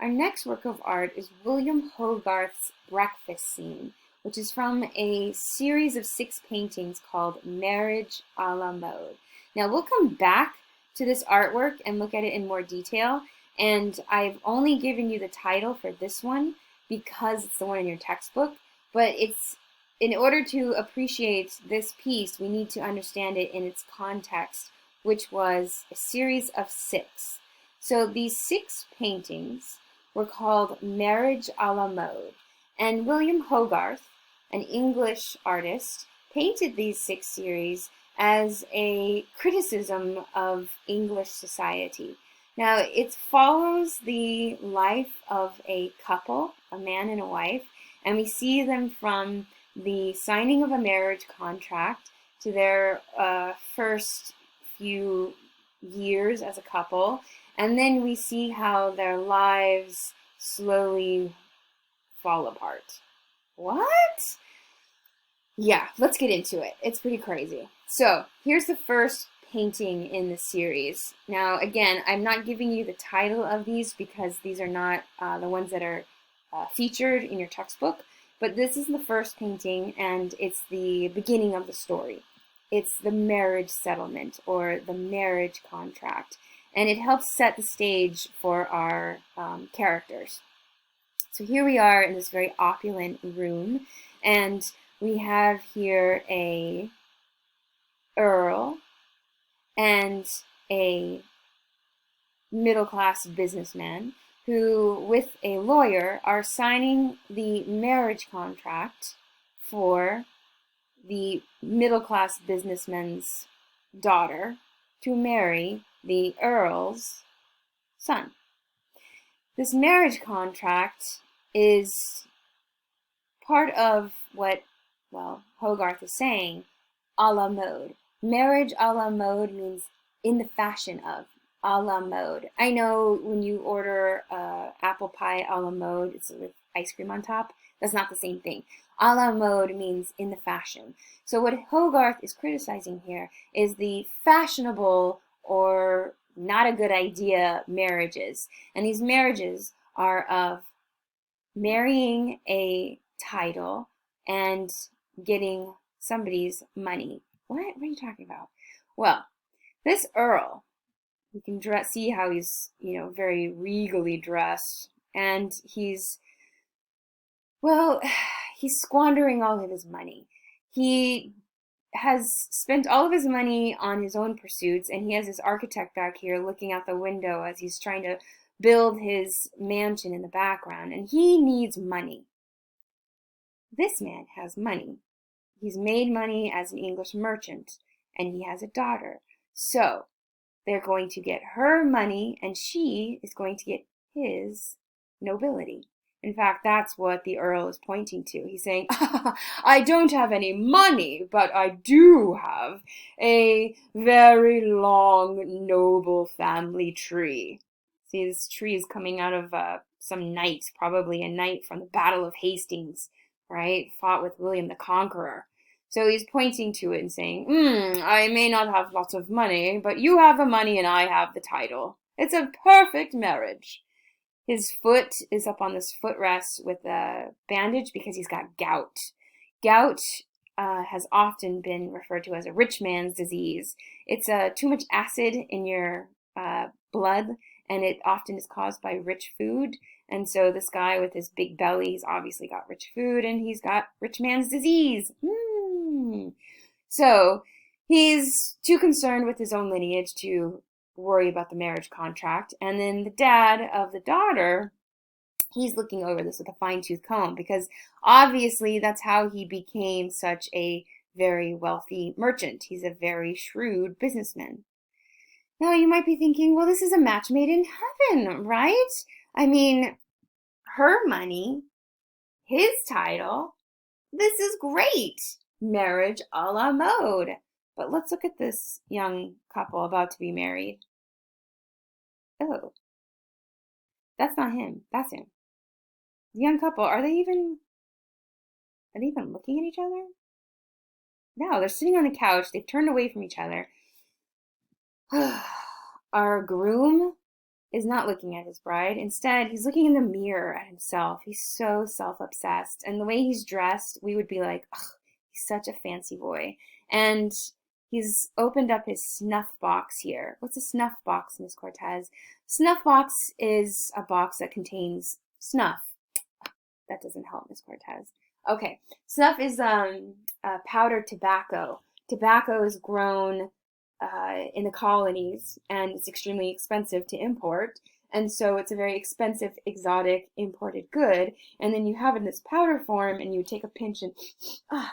Our next work of art is William Hogarth's Breakfast Scene, which is from a series of 6 paintings called Marriage a la Mode. Now, we'll come back to this artwork and look at it in more detail, and I've only given you the title for this one because it's the one in your textbook, but in order to appreciate this piece, we need to understand it in its context, which was a series of 6. So these 6 paintings were called Marriage a la Mode, and William Hogarth, an English artist, painted these 6 series as a criticism of English society. Now, it follows the life of a couple, a man and a wife, and we see them from the signing of a marriage contract to their first few years as a couple, and then we see how their lives slowly fall apart. What? Yeah, let's get into it. It's pretty crazy. So here's the first painting in the series. Now, again, I'm not giving you the title of these because these are not the ones that are featured in your textbook, but this is the first painting, and it's the beginning of the story. It's the marriage settlement or the marriage contract, and it helps set the stage for our characters. So here we are in this very opulent room, and we have here a earl and a middle-class businessman who, with a lawyer, are signing the marriage contract for the middle-class businessman's daughter to marry the earl's son. This marriage contract is part of what, well, Hogarth is saying, a la mode. Marriage a la mode means in the fashion of, a la mode. I know when you order apple pie a la mode, it's with ice cream on top. That's not the same thing. A la mode means in the fashion. So what Hogarth is criticizing here is the fashionable or not a good idea marriages. And these marriages are of marrying a title and getting somebody's money. What are you talking about? Well, this earl, you can see how he's, very regally dressed, and he's squandering all of his money. He has spent all of his money on his own pursuits, and he has his architect back here looking out the window as he's trying to build his mansion in the background, and he needs money. This man has money. He's made money as an English merchant, and he has a daughter. So they're going to get her money, and she is going to get his nobility. In fact, that's what the Earl is pointing to. He's saying, I don't have any money, but I do have a very long, noble family tree. See, this tree is coming out of some knight, probably a knight from the Battle of Hastings, right? Fought with William the Conqueror. So he's pointing to it and saying, I may not have lots of money, but you have the money and I have the title. It's a perfect marriage. His foot is up on this footrest with a bandage because he's got gout. Gout has often been referred to as a rich man's disease. It's too much acid in your blood, and it often is caused by rich food. And so this guy with his big belly, he's obviously got rich food, and he's got rich man's disease. So he's too concerned with his own lineage to worry about the marriage contract. And then the dad of the daughter, he's looking over this with a fine-tooth comb because obviously that's how he became such a very wealthy merchant. He's a very shrewd businessman. Now you might be thinking, well, this is a match made in heaven, right? I mean, her money, his title, this is great. Marriage a la mode. But let's look at this young couple about to be married. Oh, that's not him. That's him. The young couple, are they even looking at each other? No, they're sitting on the couch. They've turned away from each other. Our groom is not looking at his bride. Instead, he's looking in the mirror at himself. He's so self-obsessed. And the way he's dressed, we would be like, ugh, he's such a fancy boy. And he's opened up his snuff box here. What's a snuff box, Miss Cortez? Snuff box is a box that contains snuff. That doesn't help, Miss Cortez. Okay, snuff is powdered tobacco. Tobacco is grown in the colonies, and it's extremely expensive to import. And so it's a very expensive, exotic, imported good. And then you have it in this powder form, and you take a pinch and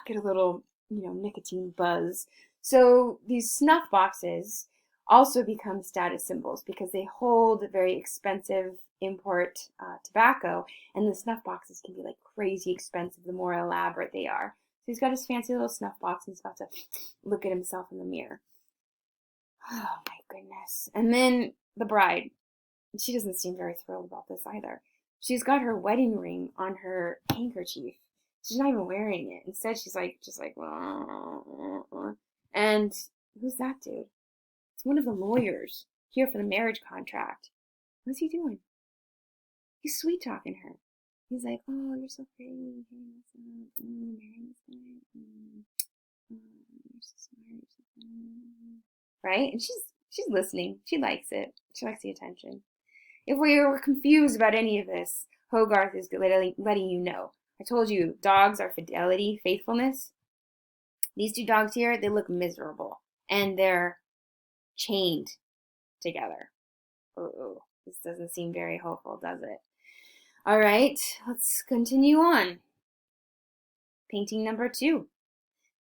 get a little, nicotine buzz. So these snuff boxes also become status symbols because they hold very expensive import tobacco, and the snuff boxes can be like crazy expensive the more elaborate they are. So he's got his fancy little snuff box, and he's about to look at himself in the mirror. Oh my goodness. And then the bride, she doesn't seem very thrilled about this either. She's got her wedding ring on her handkerchief. She's not even wearing it. Instead, she's like, just like, and who's that dude? It's one of the lawyers here for the marriage contract. What's he doing? He's sweet talking her. He's like, oh, you're so pretty. You're so smart. Right? And she's listening. She likes it. She likes the attention. If we were confused about any of this, Hogarth is letting you know. I told you, dogs are fidelity, faithfulness. These two dogs here, they look miserable. And they're chained together. Oh, this doesn't seem very hopeful, does it? All right, let's continue on. Painting number 2.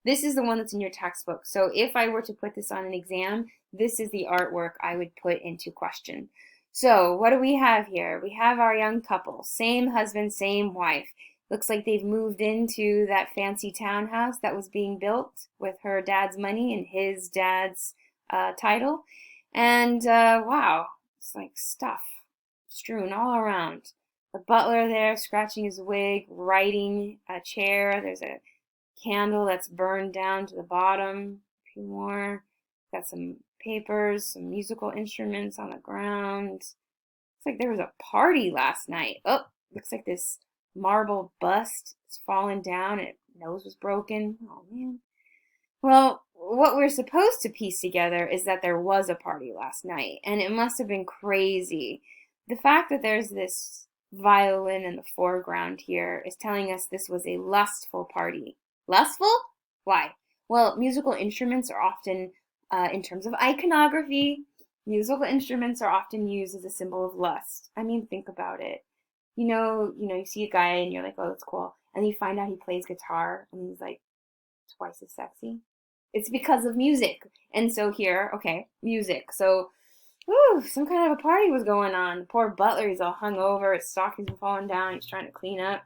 This is the one that's in your textbook. So if I were to put this on an exam, this is the artwork I would put into question. So what do we have here? We have our young couple, same husband, same wife. Looks like they've moved into that fancy townhouse that was being built with her dad's money and his dad's title. And wow, it's like stuff strewn all around. The butler there scratching his wig, writing a chair. There's a candle that's burned down to the bottom. A few more. Got some papers, some musical instruments on the ground. Looks like there was a party last night. Oh, looks like this marble bust is fallen down and its nose was broken. Oh man. Well, what we're supposed to piece together is that there was a party last night, and it must have been crazy. The fact that there's this violin in the foreground here is telling us this was a lustful party. Lustful? Why? Well, musical instruments are often, in terms of iconography, musical instruments are often used as a symbol of lust. I mean, think about it. You see a guy and you're like, oh, that's cool. And you find out he plays guitar and he's like twice as sexy. It's because of music. And so here, okay, music. So, some kind of a party was going on. The poor butler, he's all hungover. His stockings are falling down. He's trying to clean up.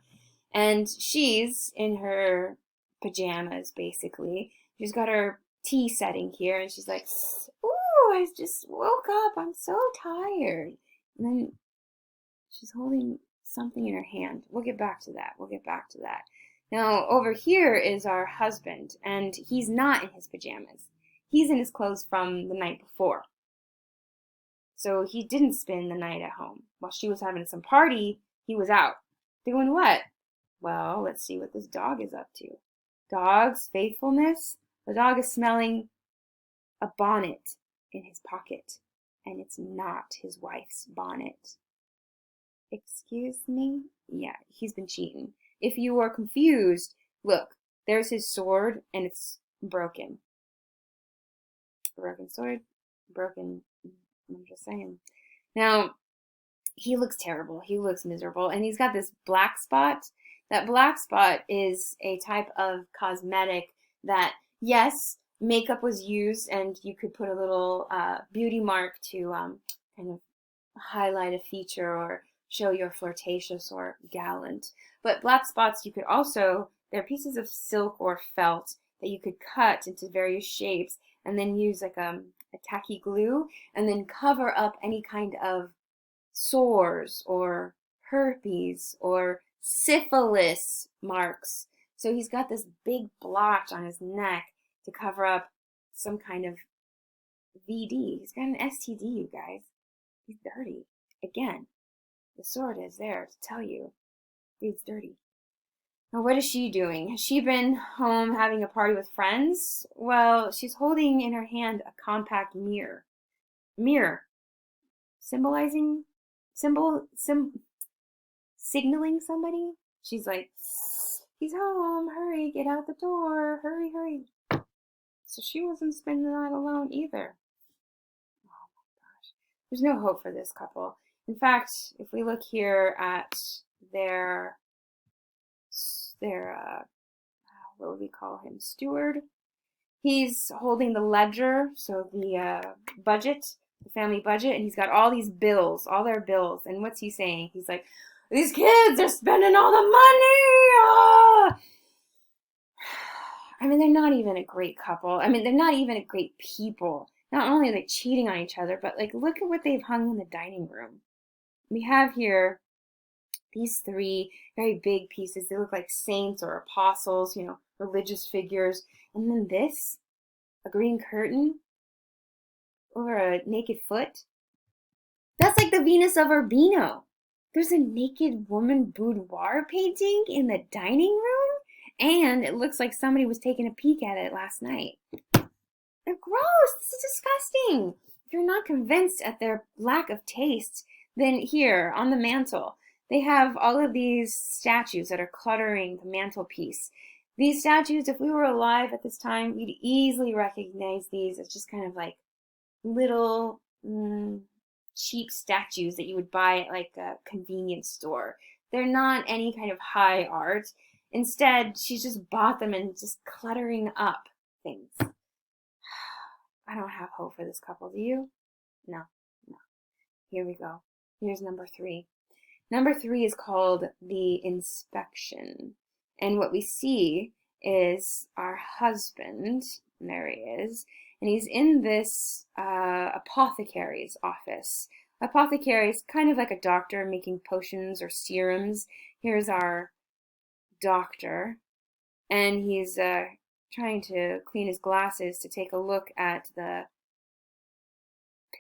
And she's in her pajamas, basically. She's got her tea setting here. And she's like, ooh, I just woke up. I'm so tired. And then she's holding something in her hand. We'll get back to that. Now, over here is our husband, and he's not in his pajamas. He's in his clothes from the night before. So he didn't spend the night at home. While she was having some party, he was out. Doing what? Well, let's see what this dog is up to. Dog's faithfulness. The dog is smelling a bonnet in his pocket, and it's not his wife's bonnet. Excuse me? Yeah, he's been cheating. If you were confused, look, there's his sword, and it's broken. Broken sword, broken, I'm just saying. Now, he looks terrible. He looks miserable, and he's got this black spot. That black spot is a type of cosmetic that, yes, makeup was used, and you could put a little beauty mark to kind of highlight a feature or show you're flirtatious or gallant. But black spots, you could also, they're pieces of silk or felt that you could cut into various shapes and then use like a tacky glue and then cover up any kind of sores or herpes or syphilis marks. So he's got this big blotch on his neck to cover up some kind of VD. He's got an STD, you guys. He's dirty. Again, the sword is there to tell you it's dirty. Now, what is she doing? Has she been home having a party with friends? Well, she's holding in her hand a compact mirror. Mirror, symbolizing, signaling somebody. She's like, he's home. Hurry, get out the door. Hurry, hurry. So she wasn't spending the night alone either. Oh my gosh. There's no hope for this couple. In fact, if we look here at their what would we call him? Steward. He's holding the ledger, so the budget, the family budget, and he's got all these bills, all their bills. And what's he saying? He's like, these kids are spending all the money. Ah! I mean, they're not even a great couple. I mean, they're not even a great people. Not only are they cheating on each other, but like, look at what they've hung in the dining room. We have here these three very big pieces. They look like saints or apostles, religious figures. And then this, a green curtain over a naked foot. That's like the Venus of Urbino. There's a naked woman boudoir painting in the dining room, and it looks like somebody was taking a peek at it last night. They're gross. This is disgusting. If you're not convinced at their lack of taste, then here on the mantle, they have all of these statues that are cluttering the mantelpiece. These statues, if we were alive at this time, we'd easily recognize these as just kind of like little cheap statues that you would buy at like a convenience store. They're not any kind of high art. Instead, she's just bought them and just cluttering up things. I don't have hope for this couple, do you? No. Here we go. Here's number 3. Number 3 is called the inspection. And what we see is our husband, and there he is, and he's in this apothecary's office. Apothecary is kind of like a doctor making potions or serums. Here's our doctor, and he's trying to clean his glasses to take a look at the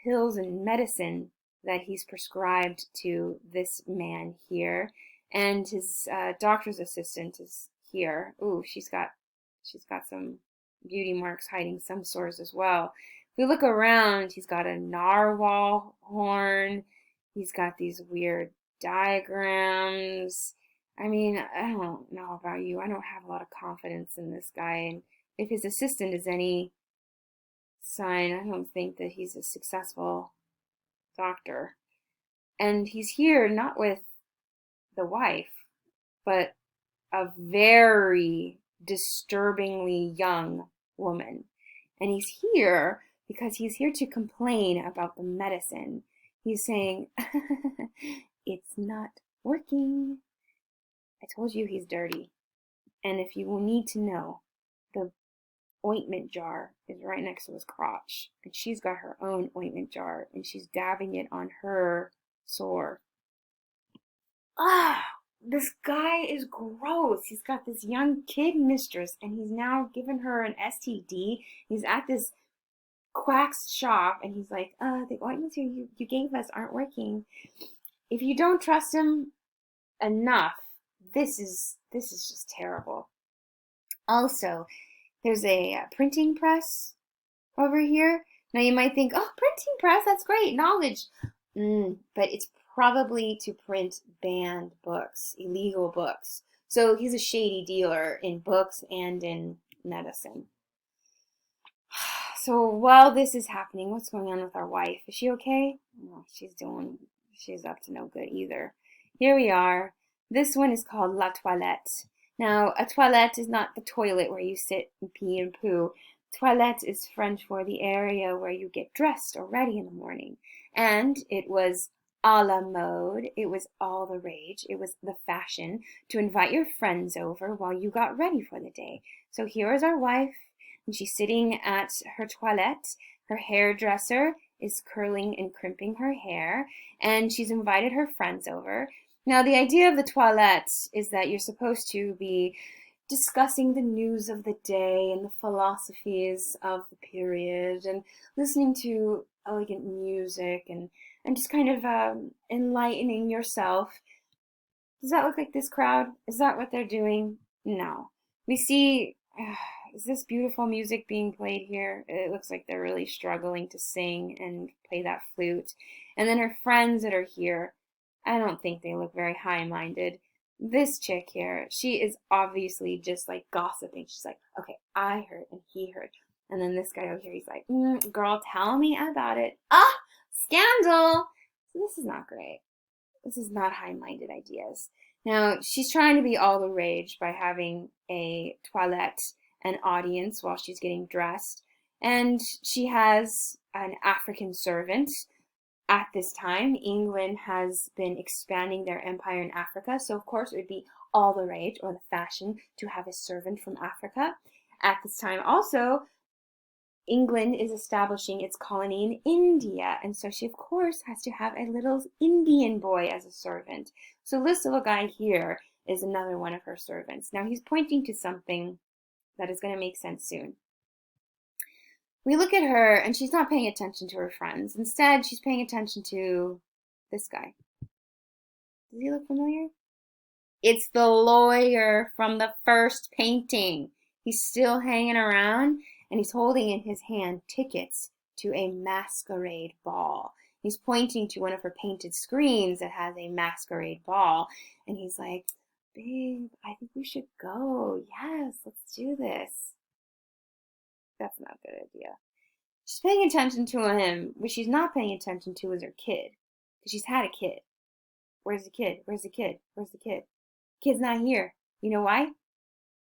pills and medicine that he's prescribed to this man here. And his doctor's assistant is here. Ooh, she's got some beauty marks hiding some sores as well. If we look around, he's got a narwhal horn. He's got these weird diagrams. I mean, I don't know about you. I don't have a lot of confidence in this guy. And if his assistant is any sign, I don't think that he's a successful doctor. And he's here not with the wife, but a very disturbingly young woman. And he's here because he's here to complain about the medicine. He's saying, it's not working. I told you he's dirty. And if you will need to know, the ointment jar is right next to his crotch. And she's got her own ointment jar, and she's dabbing it on her sore. This guy is gross. He's got this young kid mistress, and he's now given her an STD. He's at this quack's shop, and he's like, the ointments you gave us aren't working. If you don't trust him enough, this is just terrible. Also, there's a printing press over here. Now you might think, oh, printing press, that's great, knowledge. But it's probably to print banned books, illegal books. So he's a shady dealer in books and in medicine. So while this is happening, what's going on with our wife? Is she okay? No, she's up to no good either. Here we are. This one is called La Toilette. Now, a toilette is not the toilet where you sit and pee and poo. Toilette is French for the area where you get dressed or ready in the morning. And it was a la mode. It was all the rage. It was the fashion to invite your friends over while you got ready for the day. So here is our wife, and she's sitting at her toilette. Her hairdresser is curling and crimping her hair, and she's invited her friends over. Now, the idea of the toilette is that you're supposed to be discussing the news of the day and the philosophies of the period and listening to elegant music and I'm just kind of enlightening yourself. Does that look like this crowd? Is that what they're doing? No. We see, is this beautiful music being played here? It looks like they're really struggling to sing and play that flute. And then her friends that are here, I don't think they look very high-minded. This chick here, she is obviously just like gossiping. She's like, okay, I heard and he heard. And then this guy over here, he's like, girl, tell me about it. Ah, scandal. So this is not great. This is not high-minded ideas. Now, she's trying to be all the rage by having a toilette, an audience while she's getting dressed. And she has an African servant. At this time, England has been expanding their empire in Africa. So, of course, it would be all the rage or the fashion to have a servant from Africa. At this time, also, England is establishing its colony in India, and so she, of course, has to have a little Indian boy as a servant. So this little guy here is another one of her servants. Now he's pointing to something that is going to make sense soon. We look at her, and she's not paying attention to her friends. Instead, she's paying attention to this guy. Does he look familiar? It's the lawyer from the first painting. He's still hanging around, and he's holding in his hand tickets to a masquerade ball. He's pointing to one of her painted screens that has a masquerade ball, and he's like, babe, I think we should go. Yes, let's do this. That's not a good idea. She's paying attention to him. What she's not paying attention to is her kid, because she's had a kid. Where's the kid? Where's the kid? Where's the kid? Kid's not here. You know why?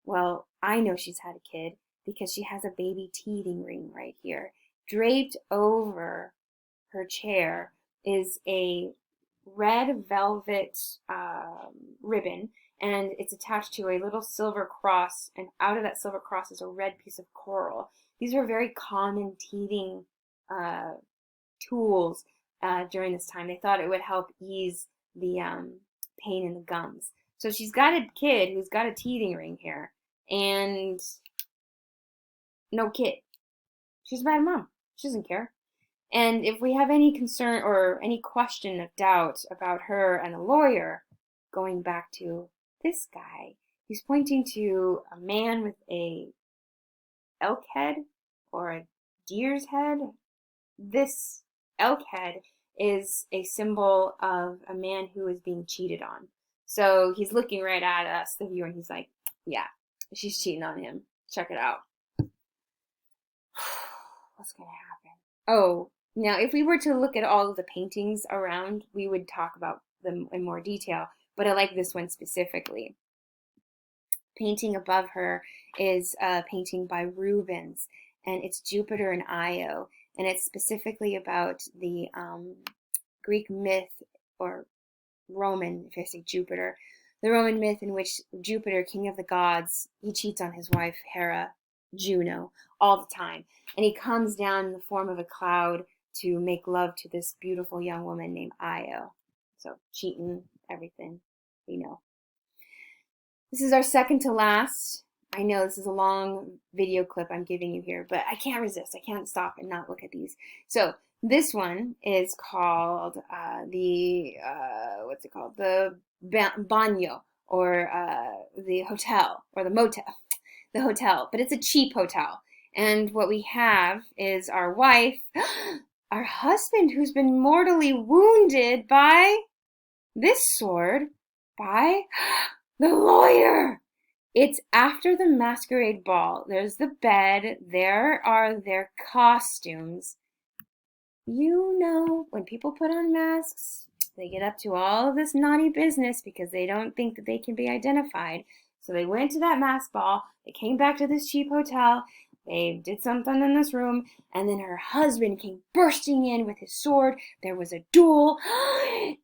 Well, I know she's had a kid because she has a baby teething ring right here. Draped over her chair is a red velvet ribbon, and it's attached to a little silver cross, and out of that silver cross is a red piece of coral. These are very common teething tools during this time. They thought it would help ease the pain in the gums. So she's got a kid who's got a teething ring here, and no kid. She's a bad mom. She doesn't care. And if we have any concern or any question of doubt about her and the lawyer, going back to this guy, he's pointing to a man with a elk head or a deer's head. This elk head is a symbol of a man who is being cheated on. So he's looking right at us, the viewer, and he's like, yeah, she's cheating on him. Check it out. What's going to happen? Oh, now if we were to look at all of the paintings around, we would talk about them in more detail, but I like this one specifically. Painting above her is a painting by Rubens, and it's Jupiter and Io, and it's specifically about the Greek myth, or Roman, if I say Jupiter, the Roman myth in which Jupiter, king of the gods, he cheats on his wife Hera, Juno, all the time. And he comes down in the form of a cloud to make love to this beautiful young woman named Io. So cheating, everything, we know. This is our second to last. I know this is a long video clip I'm giving you here, but I can't resist. I can't stop and not look at these. So this one is called what's it called? The bagno, or the hotel, or the motel, the hotel. But it's a cheap hotel. And what we have is our wife, our husband, who's been mortally wounded by this sword, by the lawyer. It's after the masquerade ball. There's the bed. There are their costumes. You know, when people put on masks, they get up to all of this naughty business because they don't think that they can be identified. So they went to that mask ball. They came back to this cheap hotel. They did something in this room, and then her husband came bursting in with his sword. There was a duel,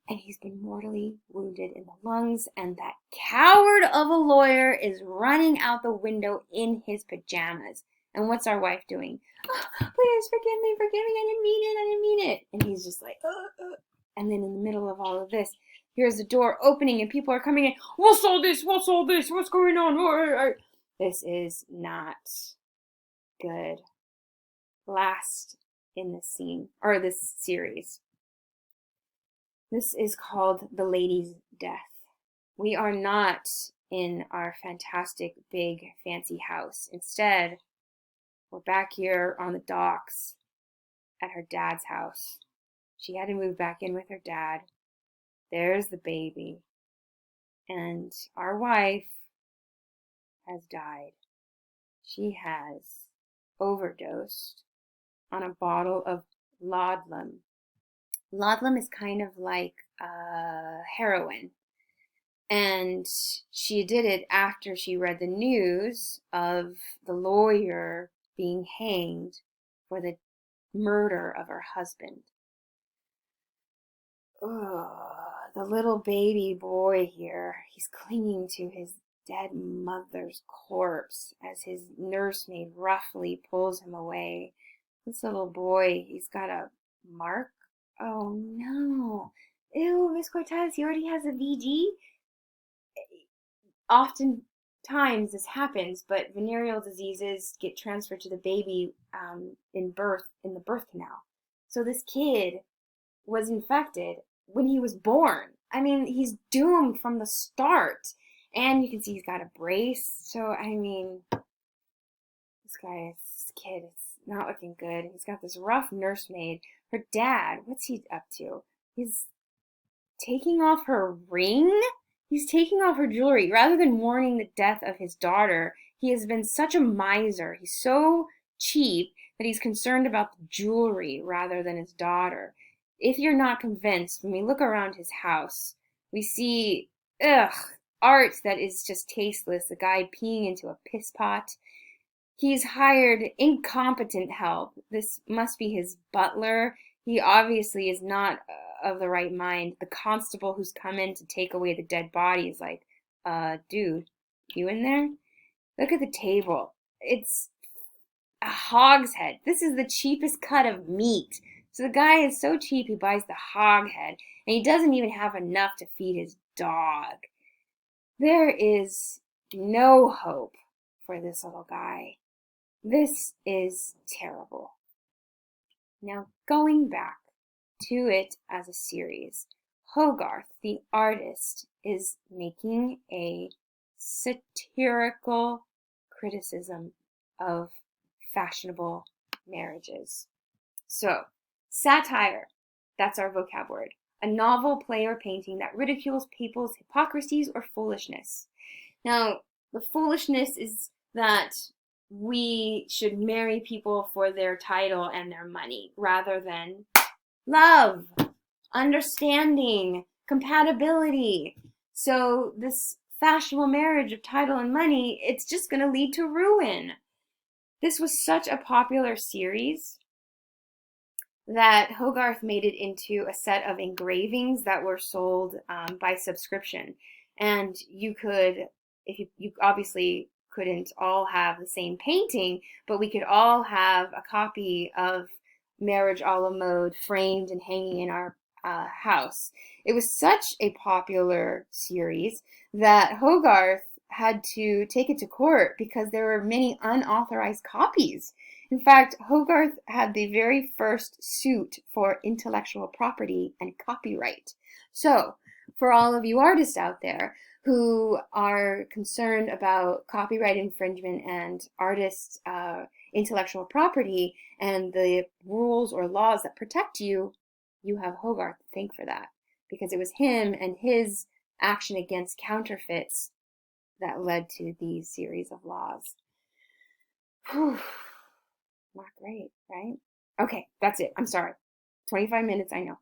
and he's been mortally wounded in the lungs, and that coward of a lawyer is running out the window in his pajamas. And what's our wife doing? Oh, please forgive me, I didn't mean it. And he's just like, And then in the middle of all of this, here's the door opening and people are coming in. What's all this? What's going on? This is not good. Last in this scene, or this series, This is called The Lady's Death. We are not in our fantastic, big, fancy house. Instead, we're back here on the docks at her dad's house. She had to move back in with her dad. There's the baby. And our wife has died. She has overdosed on a bottle of laudanum. Laudanum is kind of like heroin. And she did it after she read the news of the lawyer being hanged for the murder of her husband. Ugh, the little baby boy here, he's clinging to his dead mother's corpse as his nursemaid roughly pulls him away. This little boy, he's got a mark. Oh no. Ew, Miss Cortez, he already has a VD? Oftentimes this happens, but venereal diseases get transferred to the baby in the birth canal. So this kid was infected when he was born. I mean, he's doomed from the start. And you can see he's got a brace. So, I mean, this kid, is not looking good. He's got this rough nursemaid. Her dad, what's he up to? He's taking off her ring? He's taking off her jewelry. Rather than mourning the death of his daughter, he has been such a miser. He's so cheap that he's concerned about the jewelry rather than his daughter. If you're not convinced, when we look around his house, we see, art that is just tasteless. A guy peeing into a piss pot. He's hired incompetent help. This must be his butler. He obviously is not of the right mind. The constable who's come in to take away the dead body is like, dude, you in there? Look at the table. It's a hogshead. This is the cheapest cut of meat. So the guy is so cheap he buys the hoghead, and he doesn't even have enough to feed his dog. There is no hope for this little guy. This is terrible. Now, going back to it as a series, Hogarth, the artist, is making a satirical criticism of fashionable marriages. So, satire, that's our vocab word. A novel, play, or painting that ridicules people's hypocrisies or foolishness. Now, the foolishness is that we should marry people for their title and their money rather than love, understanding, compatibility. So this fashionable marriage of title and money, it's just going to lead to ruin. This was such a popular series that Hogarth made it into a set of engravings that were sold by subscription. And you could, if you obviously couldn't all have the same painting, but we could all have a copy of Marriage a la Mode framed and hanging in our house. It was such a popular series that Hogarth had to take it to court because there were many unauthorized copies. In fact, Hogarth had the very first suit for intellectual property and copyright. So, for all of you artists out there who are concerned about copyright infringement and artists' intellectual property and the rules or laws that protect you, you have Hogarth to thank for that. Because it was him and his action against counterfeits that led to these series of laws. Whew. Not great, right? Okay, that's it. I'm sorry. 25 minutes, I know.